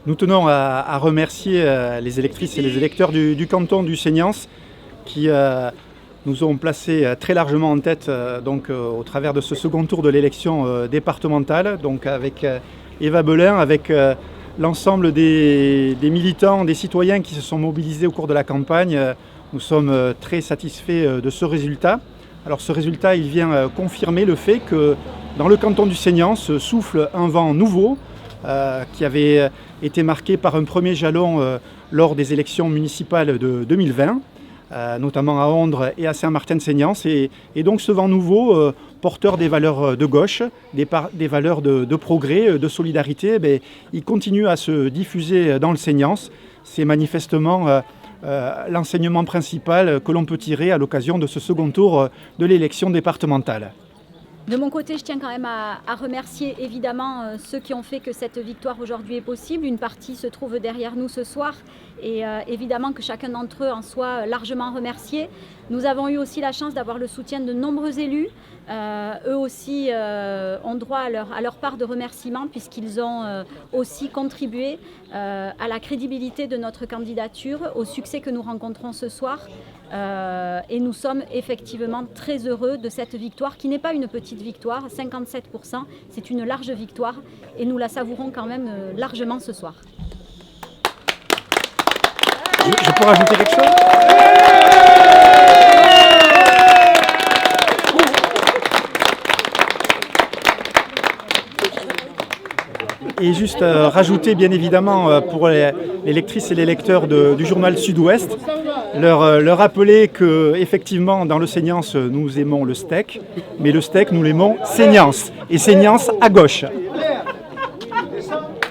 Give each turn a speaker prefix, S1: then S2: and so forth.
S1: Nous tenons à remercier les électrices et les électeurs du canton du Seignance qui nous ont placés très largement en tête au travers de ce second tour de l'élection départementale, donc avec Eva Belin, avec l'ensemble des militants, des citoyens qui se sont mobilisés au cours de la campagne. Nous sommes très satisfaits de ce résultat. Alors ce résultat, il vient confirmer le fait que dans le canton du Seignance souffle un vent nouveau qui avait été marqué par un premier jalon lors des élections municipales de 2020, notamment à Ondres et à Saint-Martin-de-Seignance. Et donc ce vent nouveau, porteur des valeurs de gauche, des valeurs de progrès, de solidarité, il continue à se diffuser dans le Seignance. C'est manifestement l'enseignement principal que l'on peut tirer à l'occasion de ce second tour de l'élection départementale.
S2: De mon côté, je tiens quand même à remercier évidemment ceux qui ont fait que cette victoire aujourd'hui est possible. Une partie se trouve derrière nous ce soir et évidemment que chacun d'entre eux en soit largement remercié. Nous avons eu aussi la chance d'avoir le soutien de nombreux élus. Eux aussi ont droit à leur part de remerciement puisqu'ils ont aussi contribué à la crédibilité de notre candidature, au succès que nous rencontrons ce soir. Et nous sommes effectivement très heureux de cette victoire qui n'est pas une petite victoire, 57%, c'est une large victoire et nous la savourons quand même largement ce soir.
S1: Je peux rajouter quelque chose ? Et juste rajouter bien évidemment pour les lectrices et les lecteurs du journal Sud-Ouest, leur rappeler qu'effectivement dans le Seignance nous aimons le steak, mais le steak nous l'aimons Seignance et Seignance à gauche.